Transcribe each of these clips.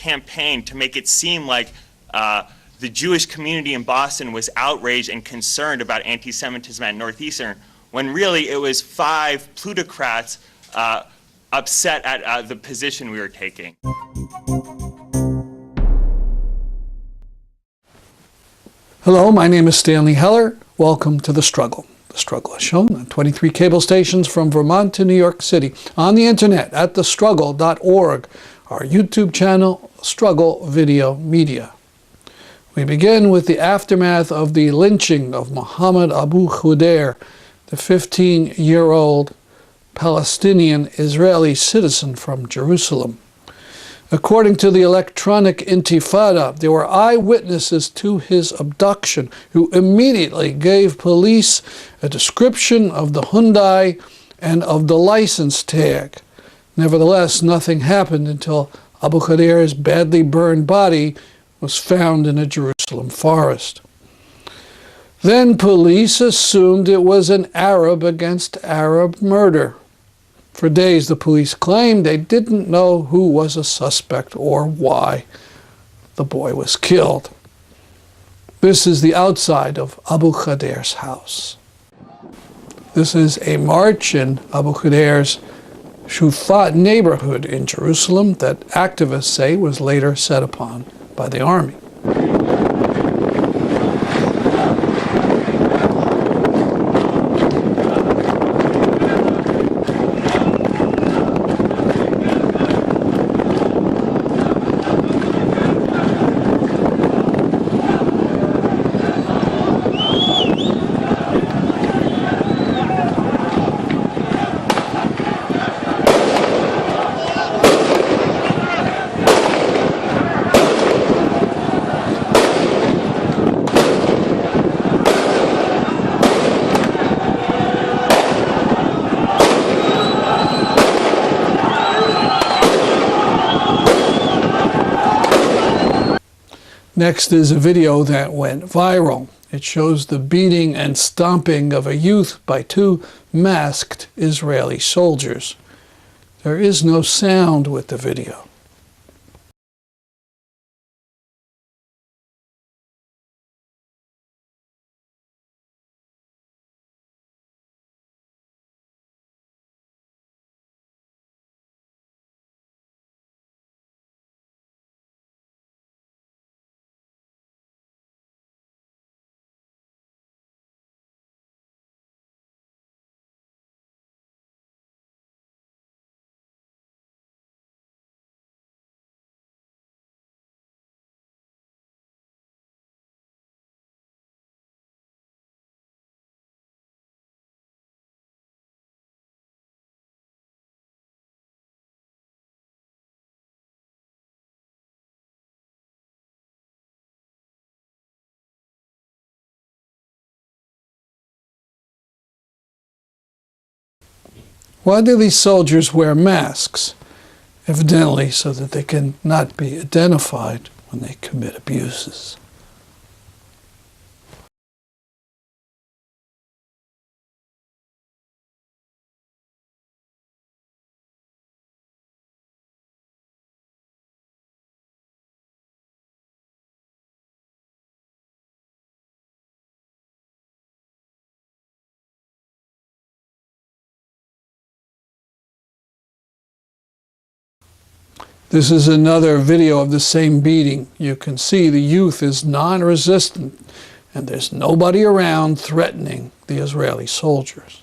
campaign to make it seem like the Jewish community in Boston was outraged and concerned about anti-Semitism at Northeastern, when really it was 5 plutocrats upset at the position we were taking. Hello, my name is Stanley Heller. Welcome to The Struggle. The Struggle is shown on 23 cable stations from Vermont to New York City, on the internet at thestruggle.org, our YouTube channel, Struggle Video Media. We begin with the aftermath of the lynching of Mohammad Abu Khudair, the 15-year-old Palestinian Israeli citizen from Jerusalem. According to the electronic Intifada, there were eyewitnesses to his abduction who immediately gave police a description of the Hyundai and of the license tag. Nevertheless, nothing happened until Abu Khudair's badly burned body was found in a Jerusalem forest. Then police assumed it was an Arab against Arab murder. For days, the police claimed they didn't know who was a suspect or why the boy was killed. This is the outside of Abu Khudair's house. This is a march in Abu Khudair's Shuafat neighborhood in Jerusalem that activists say was later set upon by the army. Next is a video that went viral. It shows the beating and stomping of a youth by 2 masked Israeli soldiers. There is no sound with the video. Why do these soldiers wear masks? Evidently so that they can not be identified when they commit abuses. This is another video of the same beating. You can see the youth is non-resistant and there's nobody around threatening the Israeli soldiers.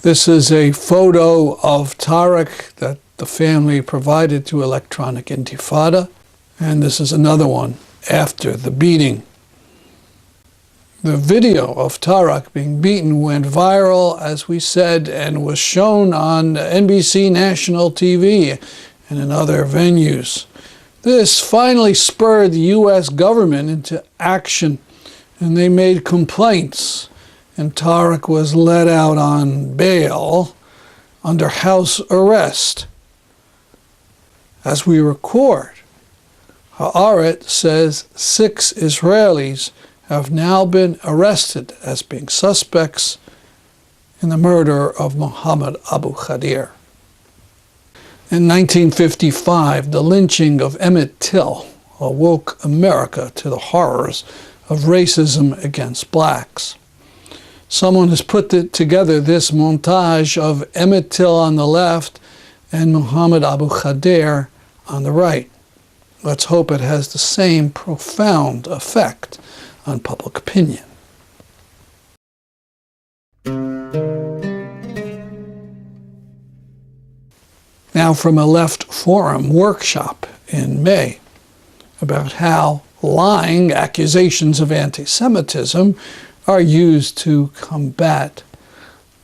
This is a photo of Tarek that the family provided to Electronic Intifada, and this is another one after the beating. The video of Tarek being beaten went viral, as we said, and was shown on NBC national TV and in other venues. This finally spurred the U.S. government into action, and they made complaints, and Tarek was let out on bail under house arrest. As we record, Haaretz says 6 Israelis have now been arrested as being suspects in the murder of Mohammad Abu Khudair. In 1955, the lynching of Emmett Till awoke America to the horrors of racism against blacks. Someone has put together this montage of Emmett Till on the left and Mohammad Abu Khudair on the right. Let's hope it has the same profound effect on public opinion. Now from a Left Forum workshop in May about how lying accusations of anti-Semitism are used to combat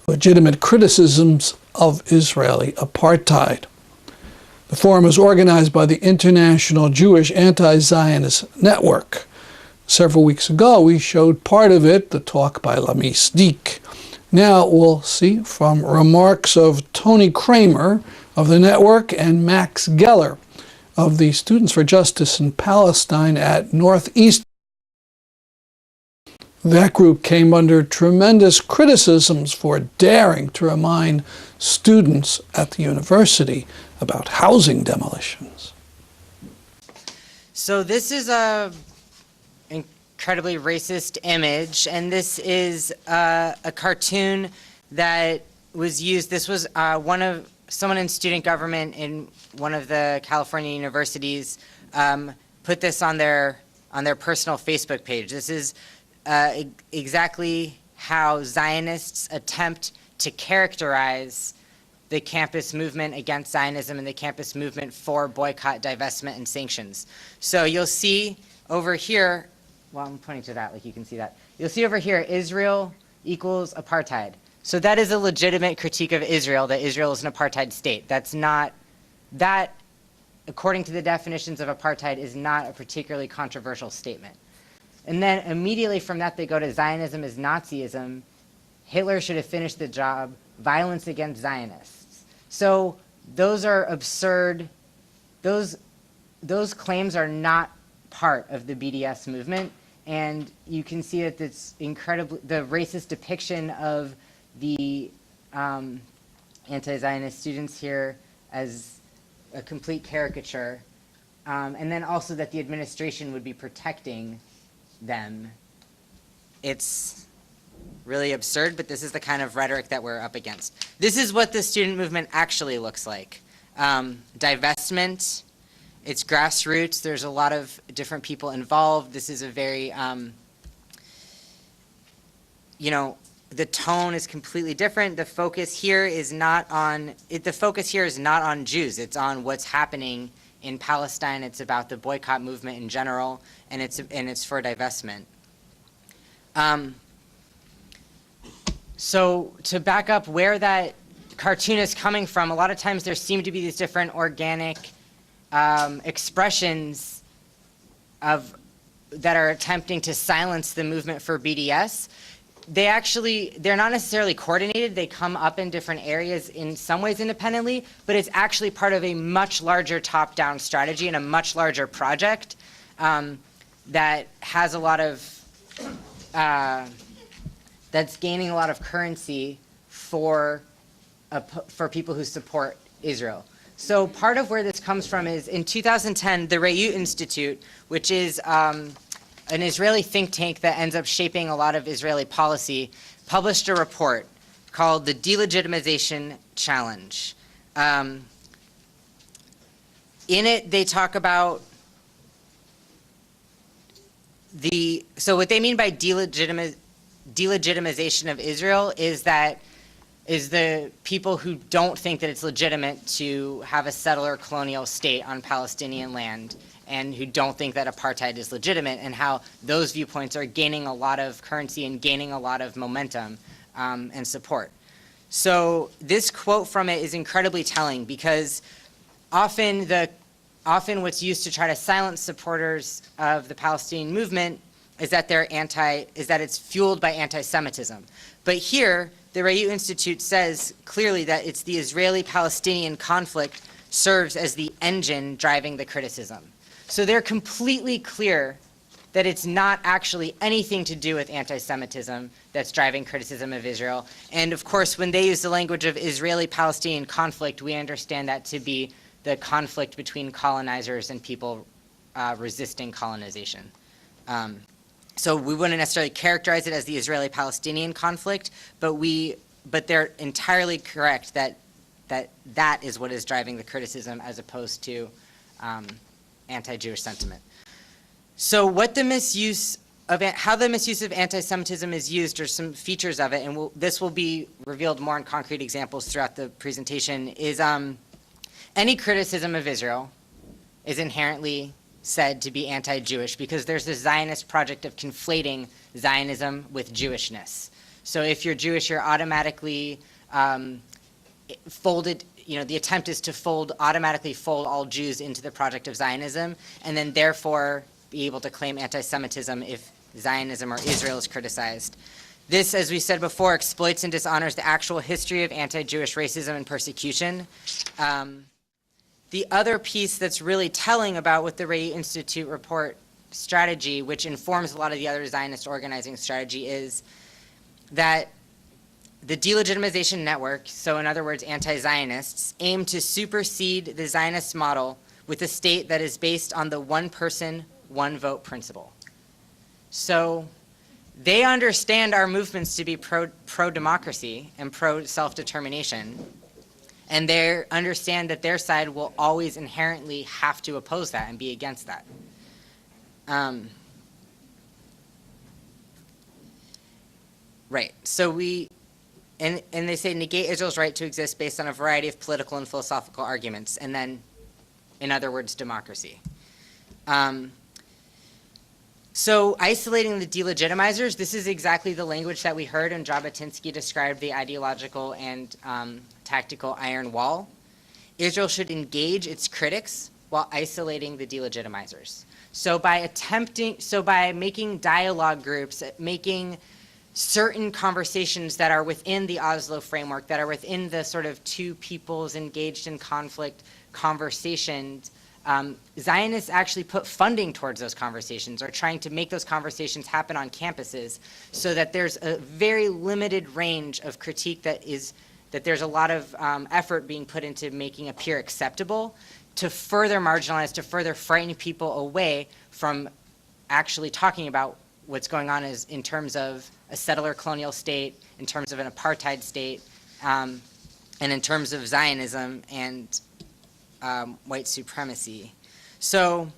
legitimate criticisms of Israeli apartheid. The forum is organized by the International Jewish Anti-Zionist Network. Several weeks ago, we showed part of it, the talk by Lami Sdik. Now we'll see from remarks of Tony Kramer of the network and Max Geller of the Students for Justice in Palestine at Northeastern. That group came under tremendous criticisms for daring to remind students at the university about housing demolitions. So this is a incredibly racist image, and this is a cartoon that was used. This was someone in student government in one of the California universities put this on their personal Facebook page. This is exactly how Zionists attempt to characterize the campus movement against Zionism and the campus movement for boycott, divestment, and sanctions. So you'll see over here, well, I'm pointing to that, like you can see that. You'll see over here, Israel equals apartheid. So that is a legitimate critique of Israel, that Israel is an apartheid state. That's not, that, according to the definitions of apartheid, is not a particularly controversial statement. And then immediately from that, they go to Zionism is Nazism. Hitler should have finished the job. Violence against Zionists. So those are absurd. Those claims are not part of the BDS movement. And you can see that it's incredibly, the racist depiction of the anti-Zionist students here as a complete caricature. And then also that the administration would be protecting them. It's really absurd, but this is the kind of rhetoric that we're up against. This is what the student movement actually looks like. Divestment, it's grassroots. There's a lot of different people involved. This is a very, the tone is completely different. The focus here is not on Jews. It's on what's happening in Palestine. It's about the boycott movement in general, and it's for divestment. So to back up where that cartoon is coming from, a lot of times there seem to be these different organic expressions that are attempting to silence the movement for BDS. They're not necessarily coordinated. They come up in different areas in some ways independently, but it's actually part of a much larger top-down strategy and a much larger project that has a lot of that's gaining a lot of currency for people who support Israel. So part of where this comes from is in 2010, the Reut Institute, which is an Israeli think tank that ends up shaping a lot of Israeli policy, published a report called the Delegitimization Challenge. In it, they talk about so what they mean by delegitimization of Israel is the people who don't think that it's legitimate to have a settler colonial state on Palestinian land and who don't think that apartheid is legitimate, and how those viewpoints are gaining a lot of currency and gaining a lot of momentum and support. So this quote from it is incredibly telling, because often what's used to try to silence supporters of the Palestinian movement is that it's fueled by anti-Semitism. But here, the Reyu Institute says clearly that it's the Israeli-Palestinian conflict serves as the engine driving the criticism. So they're completely clear that it's not actually anything to do with anti-Semitism that's driving criticism of Israel. And of course, when they use the language of Israeli-Palestinian conflict, we understand that to be the conflict between colonizers and people resisting colonization. So we wouldn't necessarily characterize it as the Israeli-Palestinian conflict, but they're entirely correct that is what is driving the criticism as opposed to anti-Jewish sentiment. So how the misuse of anti-Semitism is used, or some features of it, and this will be revealed more in concrete examples throughout the presentation, is any criticism of Israel is inherently said to be anti-Jewish, because there's this Zionist project of conflating Zionism with Jewishness. So if you're Jewish, you're automatically folded, the attempt is to automatically fold all Jews into the project of Zionism, and then therefore be able to claim anti-Semitism if Zionism or Israel is criticized. This, as we said before, exploits and dishonors the actual history of anti-Jewish racism and persecution. The other piece that's really telling about what the Reyu Institute report strategy, which informs a lot of the other Zionist organizing strategy, is that the delegitimization network, so in other words, anti-Zionists, aim to supersede the Zionist model with a state that is based on the one person, one vote principle. So they understand our movements to be pro-democracy and pro-self-determination, and they understand that their side will always inherently have to oppose that and be against that. Right, so and they say negate Israel's right to exist based on a variety of political and philosophical arguments, and then, in other words, democracy. So isolating the delegitimizers, this is exactly the language that we heard, and Jabotinsky described the ideological and tactical iron wall. Israel should engage its critics while isolating the delegitimizers. So by making dialogue groups, making certain conversations that are within the Oslo framework, that are within the sort of two peoples engaged in conflict conversations, Zionists actually put funding towards those conversations, or trying to make those conversations happen on campuses, so that there's a very limited range of critique that there's a lot of effort being put into making appear acceptable, to further marginalize, to further frighten people away from actually talking about what's going on in terms of a settler colonial state, in terms of an apartheid state, and in terms of Zionism and white supremacy. So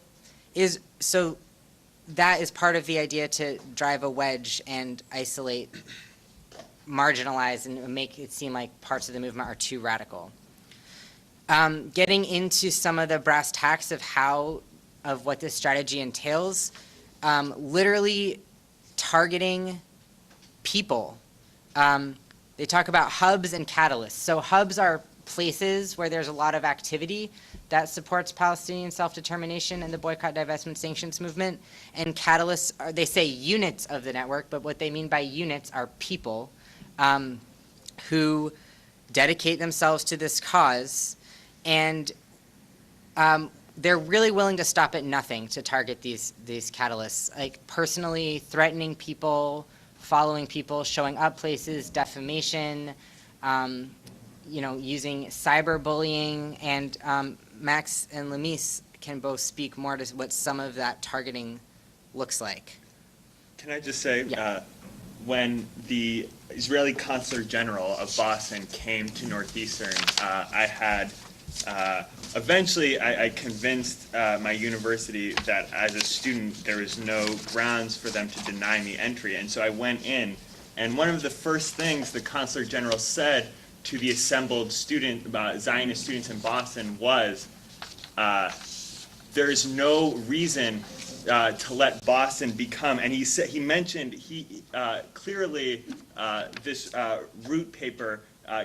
that is part of the idea, to drive a wedge and isolate, marginalize, and make it seem like parts of the movement are too radical. Getting into some of the brass tacks of what this strategy entails, literally targeting people. They talk about hubs and catalysts. So hubs are places where there's a lot of activity that supports Palestinian self-determination and the boycott, divestment, sanctions movement. And catalysts are, they say, units of the network, but what they mean by units are people who dedicate themselves to this cause, and they're really willing to stop at nothing to target these catalysts, like personally threatening people, following people, showing up places, defamation, using cyberbullying, and Max and Lemis can both speak more to what some of that targeting looks like. Can I just say, Yeah. When the Israeli Consul General of Boston came to Northeastern, eventually I convinced my university that as a student there was no grounds for them to deny me entry, and so I went in, and one of the first things the Consul General said to the assembled Zionist students in Boston was, there is no reason to let Boston become, and he mentioned, clearly this root paper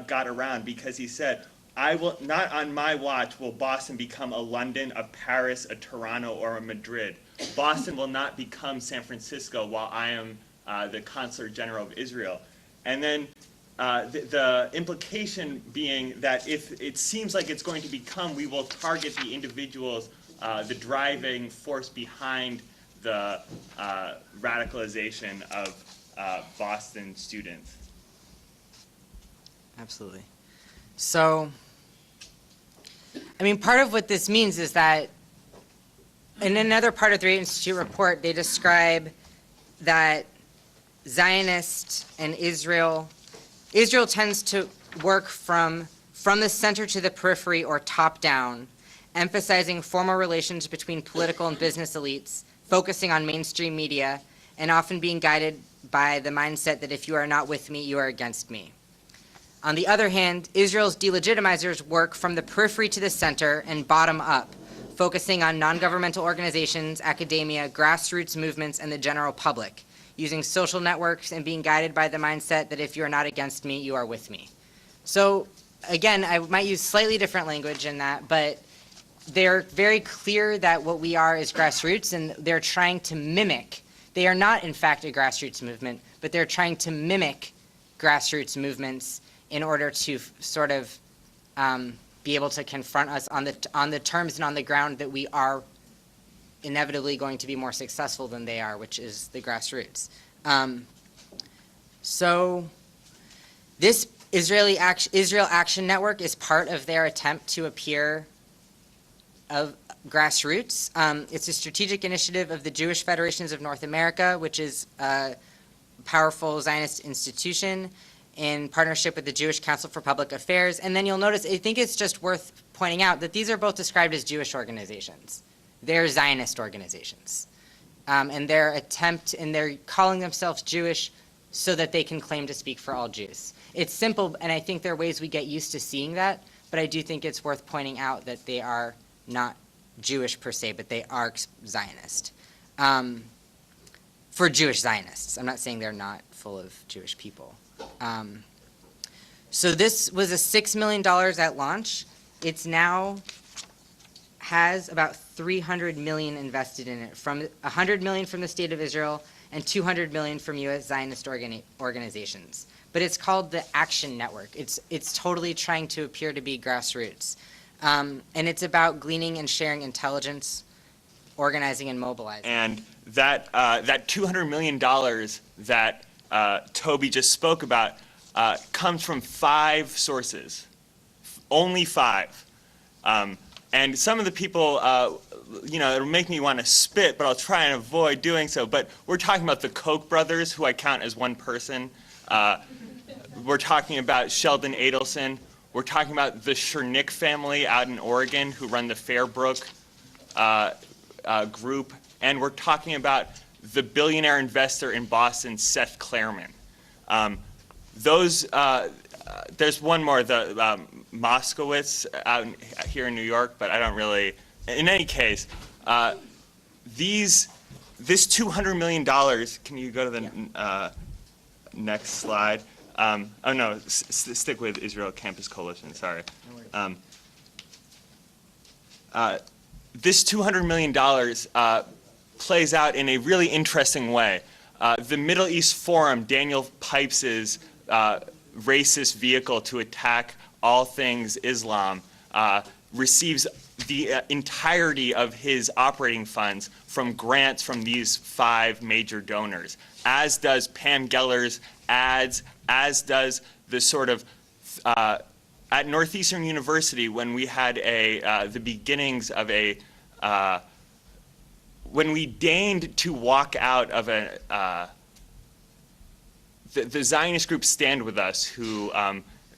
got around because he said, I will, not on my watch will Boston become a London, a Paris, a Toronto, or a Madrid. Boston will not become San Francisco while I am the Consul General of Israel. And then the implication being that if it seems like it's going to become, we will target the individuals, the driving force behind the radicalization of Boston students. Absolutely. So, I mean, part of what this means is that in another part of the Rate Institute report, they describe that Zionists and Israel tends to work from the center to the periphery or top down, emphasizing formal relations between political and business elites, focusing on mainstream media, and often being guided by the mindset that if you are not with me, you are against me. On the other hand, Israel's delegitimizers work from the periphery to the center and bottom up, focusing on non-governmental organizations, academia, grassroots movements, and the general public, using social networks and being guided by the mindset that if you are not against me, you are with me. So again, I might use slightly different language in that, but they're very clear that what we are is grassroots, and they're trying to mimic. They are not, in fact, a grassroots movement, but they're trying to mimic grassroots movements in order to sort of be able to confront us on the terms and on the ground that we are inevitably going to be more successful than they are, which is the grassroots. So this Israel Action Network is part of their attempt to appear of grassroots. It's a strategic initiative of the Jewish Federations of North America, which is a powerful Zionist institution in partnership with the Jewish Council for Public Affairs. And then you'll notice, I think it's just worth pointing out that these are both described as Jewish organizations. They're Zionist organizations. And they're calling themselves Jewish so that they can claim to speak for all Jews. It's simple, and I think there are ways we get used to seeing that, but I do think it's worth pointing out that they are not Jewish per se, but they are Zionist. For Jewish Zionists. I'm not saying they're not full of Jewish people. So this was a $6 million at launch. It's now has about 300 million invested in it, from 100 million from the State of Israel and 200 million from U.S. Zionist organizations. But it's called the Action Network. It's totally trying to appear to be grassroots. And it's about gleaning and sharing intelligence, organizing and mobilizing. And that $200 million that Toby just spoke about comes from 5 sources, only 5. And some of the people, it'll make me want to spit, but I'll try and avoid doing so. But we're talking about the Koch brothers, who I count as one person. We're talking about Sheldon Adelson. We're talking about the Chernick family out in Oregon, who run the Fairbrook group. And we're talking about the billionaire investor in Boston, Seth Klarman. There's one more, the Moskowitz out here in New York, but I don't really. In any case, this $200 million. Can you go to the next slide? Oh no, stick with Israel Campus Coalition. Sorry. This $200 million plays out in a really interesting way. The Middle East Forum, Daniel Pipes's racist vehicle to attack all things Islam, receives the entirety of his operating funds from grants from these 5 major donors, as does Pam Geller's ads, as does the sort of, at Northeastern University, when we had the beginnings of when we deigned to walk out of the Zionist group Stand With Us, who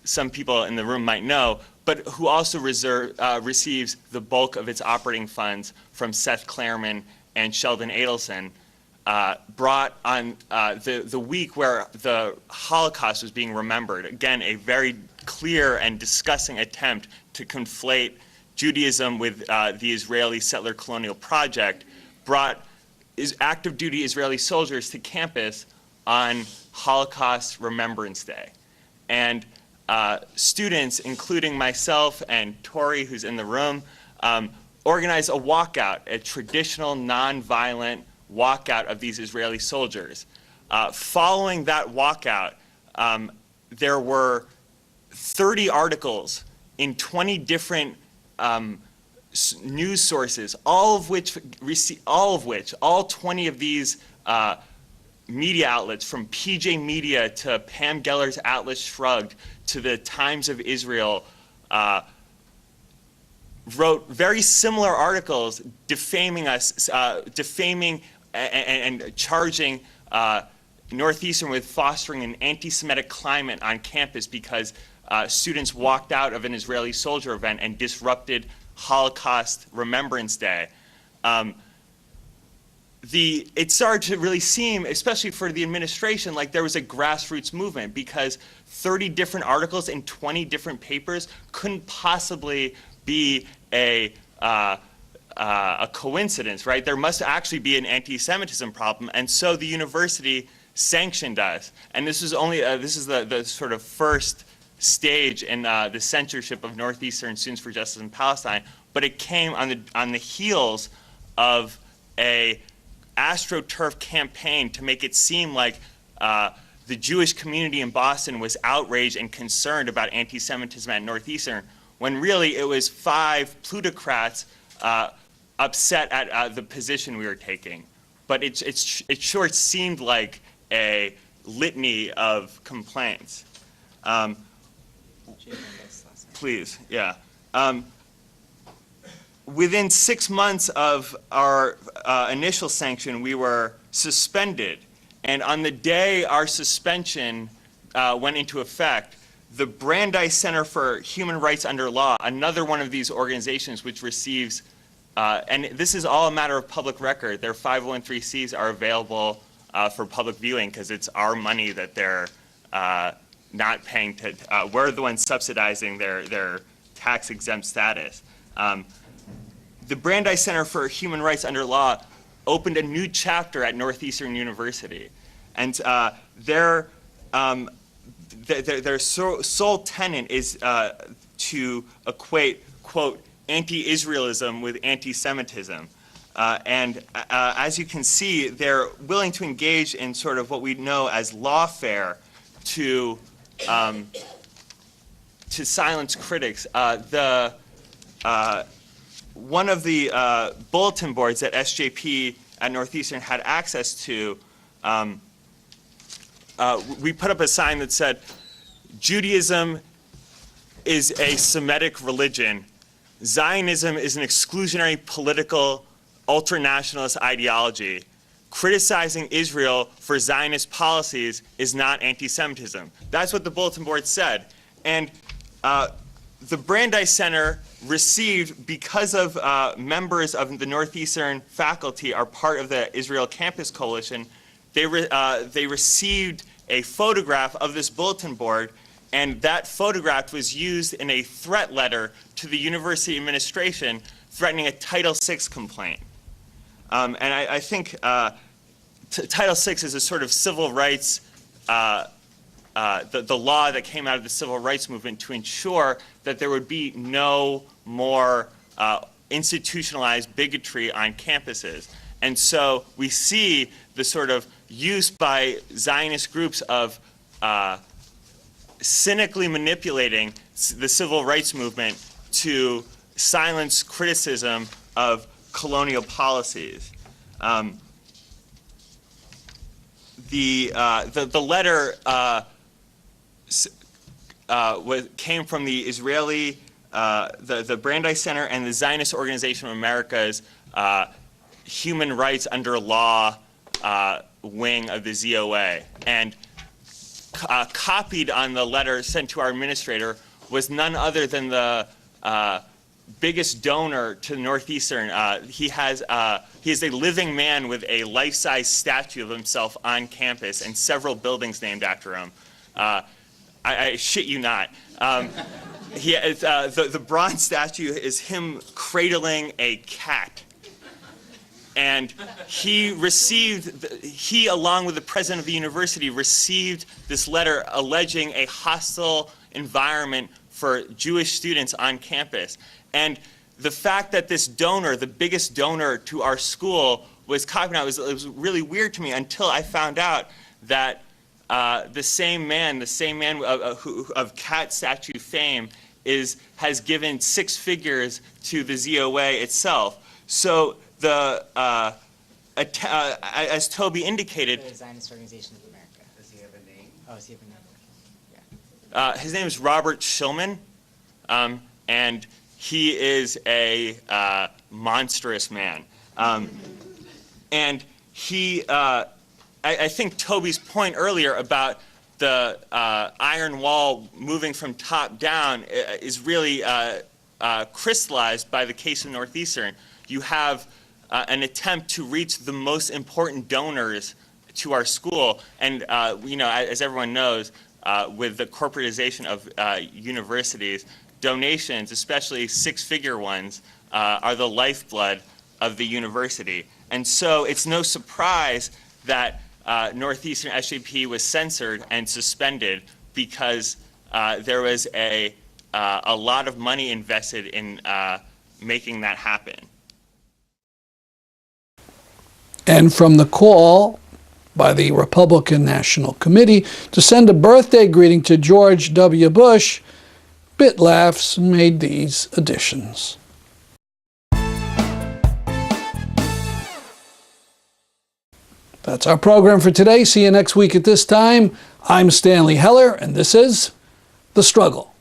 some people in the room might know, but who also receives the bulk of its operating funds from Seth Klarman and Sheldon Adelson, brought on the week where the Holocaust was being remembered. Again, a very clear and disgusting attempt to conflate Judaism with the Israeli settler colonial project brought active duty Israeli soldiers to campus on Holocaust Remembrance Day. And students, including myself and Tori, who's in the room, organized a walkout, a traditional nonviolent walkout of these Israeli soldiers. Following that walkout, there were 30 articles in 20 different news sources, all 20 of these media outlets, from PJ Media to Pam Geller's Atlas Shrugged to the Times of Israel, wrote very similar articles defaming us, defaming and charging Northeastern with fostering an anti-Semitic climate on campus because students walked out of an Israeli soldier event and disrupted Holocaust Remembrance Day. It started to really seem, especially for the administration, like there was a grassroots movement because 30 different articles in 20 different papers couldn't possibly be a coincidence, right? There must actually be an anti-Semitism problem, and so the university sanctioned us. And this is only this is the sort of first stage in the censorship of Northeastern Students for Justice in Palestine, but it came on the heels of a AstroTurf campaign to make it seem like the Jewish community in Boston was outraged and concerned about anti-Semitism at Northeastern, when really it was 5 plutocrats upset at the position we were taking. But it sure seemed like a litany of complaints. Please, yeah. Within 6 months of our initial sanction, we were suspended. And on the day our suspension went into effect, the Brandeis Center for Human Rights Under Law, another one of these organizations which receives, and this is all a matter of public record, their 501(c)(3)s are available for public viewing because it's our money that they're not paying to, we're the ones subsidizing their tax-exempt status. The Brandeis Center for Human Rights Under Law opened a new chapter at Northeastern University. And their sole tenet is to equate, quote, anti-Israelism with anti-Semitism. And as you can see, they're willing to engage in sort of what we know as lawfare to silence critics. One of the bulletin boards that SJP at Northeastern had access to, we put up a sign that said, Judaism is a Semitic religion. Zionism is an exclusionary political ultranationalist ideology. Criticizing Israel for Zionist policies is not anti-Semitism. That's what the bulletin board said. And the Brandeis Center received, because of members of the Northeastern faculty are part of the Israel Campus Coalition, they received a photograph of this bulletin board, and that photograph was used in a threat letter to the university administration threatening a Title VI complaint. And I think Title VI is a sort of civil rights, the law that came out of the civil rights movement to ensure that there would be no more institutionalized bigotry on campuses. And so we see the sort of use by Zionist groups of cynically manipulating the civil rights movement to silence criticism of colonial policies. The letter came from the Israeli, the Brandeis Center and the Zionist Organization of America's Human Rights Under Law wing of the ZOA. And copied on the letter sent to our administrator was none other than the biggest donor to Northeastern. He is a living man with a life-size statue of himself on campus and several buildings named after him. I shit you not. The bronze statue is him cradling a cat. And he along with the president of the university, received this letter alleging a hostile environment for Jewish students on campus. And the fact that this donor, the biggest donor to our school, was copied out, it was really weird to me until I found out that the same man of cat statue fame has given 6 figures to the ZOA itself. So as Toby indicated, The Zionist Organization of America. Does he have a name? Oh, does he have a name? Yeah. his name is Robert Shillman, and he is a monstrous man. And I think Toby's point earlier about the iron wall moving from top down is really crystallized by the case of Northeastern. You have an attempt to reach the most important donors to our school, and as everyone knows, with the corporatization of universities, donations, especially 6-figure ones, are the lifeblood of the university. And so it's no surprise that Northeastern SJP was censored and suspended because there was a lot of money invested in making that happen. And from the call by the Republican National Committee to send a birthday greeting to George W. Bush, BitLaughs made these additions. That's our program for today. See you next week at this time. I'm Stanley Heller, and this is The Struggle.